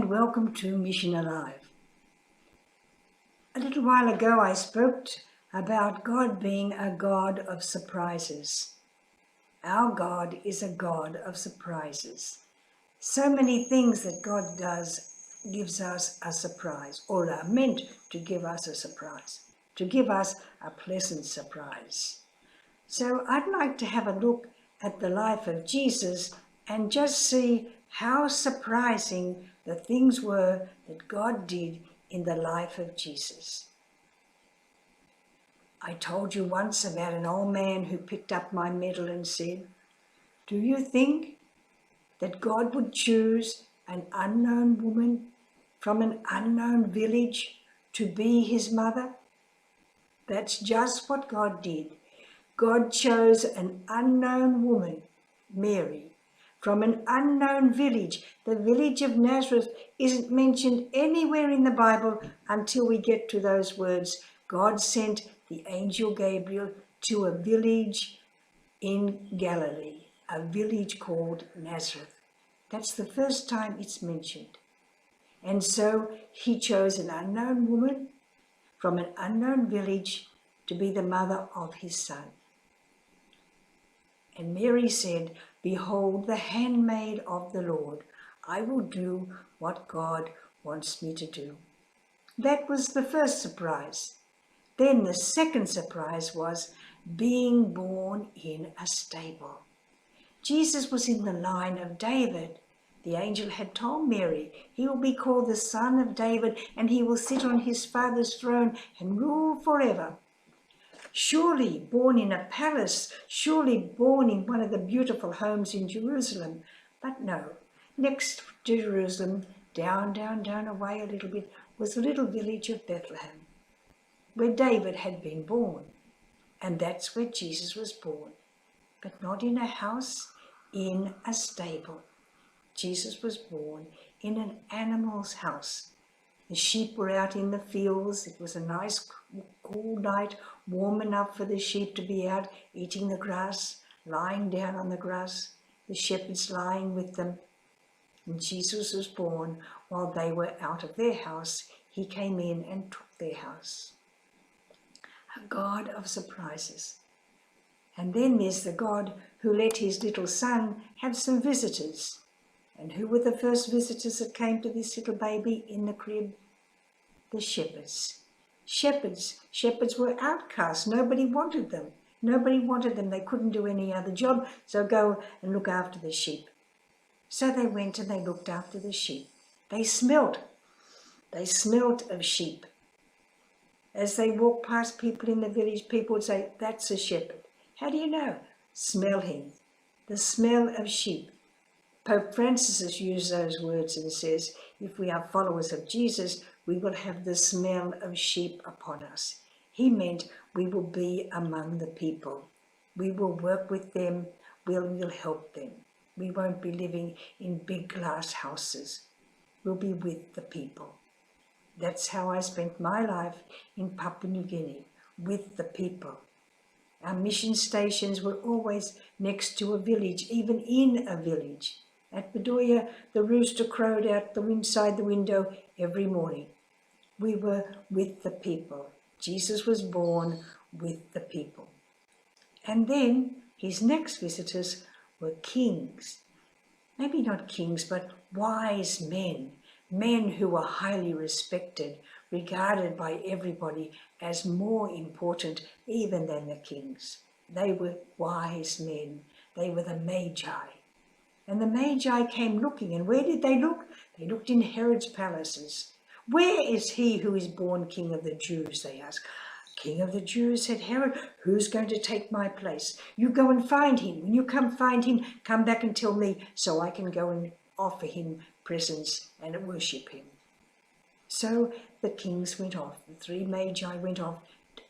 and welcome to Mission Alive. A little while ago I spoke about God being a God of surprises. Our God is a God of surprises. So many things that God does gives us a surprise, or are meant to give us a surprise, to give us a pleasant surprise. So I'd like to have a look at the life of Jesus and just see how surprising the things were that God did in the life of Jesus. I told you once about an old man who picked up my medal and said, "Do you think that God would choose an unknown woman from an unknown village to be his mother?" That's just what God did. God chose an unknown woman, Mary, from an unknown village. The village of Nazareth isn't mentioned anywhere in the Bible until we get to those words. God sent the angel Gabriel to a village in Galilee, a village called Nazareth. That's the first time it's mentioned. And so he chose an unknown woman from an unknown village to be the mother of his son. And Mary said, "Behold, the handmaid of the Lord. I will do what God wants me to do." That was the first surprise. Then the second surprise was being born in a stable. Jesus was in the line of David. The angel had told Mary, he will be called the Son of David, and he will sit on his father's throne and rule forever. Surely born in a palace, surely born in one of the beautiful homes in Jerusalem. But no, next to Jerusalem, down away a little bit, was the little village of Bethlehem, where David had been born. And that's where Jesus was born, but not in a house, in a stable. Jesus was born in an animal's house. The sheep were out in the fields. It was a nice cool night, warm enough for the sheep to be out eating the grass, lying down on the grass, the shepherds lying with them. And Jesus was born while they were out of their house. He came in and took their house. A God of surprises. And then there's the God who let his little son have some visitors. And who were the first visitors that came to this little baby in the crib? The shepherds. Shepherds were outcasts. Nobody wanted them. They couldn't do any other job, so go and look after the sheep. So they went and they looked after the sheep. They smelt of sheep. As they walked past people in the village, people would say, "That's a shepherd." How do you know? Smell him. The smell of sheep. Pope Francis has used those words and says, if we are followers of Jesus, we will have the smell of sheep upon us. He meant we will be among the people. We will work with them. We will help them. We won't be living in big glass houses. We'll be with the people. That's how I spent my life in Papua New Guinea, with the people. Our mission stations were always next to a village, even in a village. At Bedoya, the rooster crowed out inside the window every morning. We were with the people. Jesus was born with the people. And then his next visitors were kings. Maybe not kings, but wise men. Men who were highly respected, regarded by everybody as more important even than the kings. They were wise men. They were the Magi. And the Magi came looking, and where did they look? They looked in Herod's palaces. "Where is he who is born King of the Jews?" they asked. "King of the Jews," said Herod. "Who's going to take my place? You go and find him. When you come find him, come back and tell me so I can go and offer him presents and worship him." So the kings went off. The three Magi went off,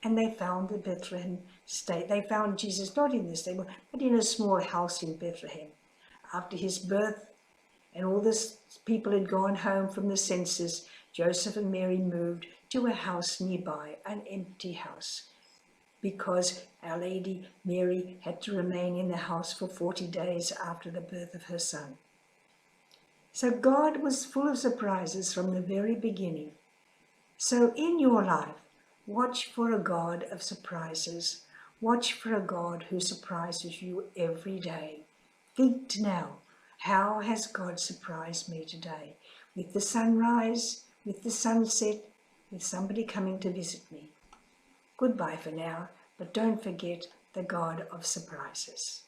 and they found the Bethlehem state. They found Jesus not in the stable, but in a small house in Bethlehem. After his birth and all the people had gone home from the census, Joseph and Mary moved to a house nearby, an empty house, because Our Lady Mary had to remain in the house for 40 days after the birth of her son. So God was full of surprises from the very beginning. So in your life, watch for a God of surprises. Watch for a God who surprises you every day. Think now, how has God surprised me today? With the sunrise, with the sunset, with somebody coming to visit me. Goodbye for now, but don't forget the God of surprises.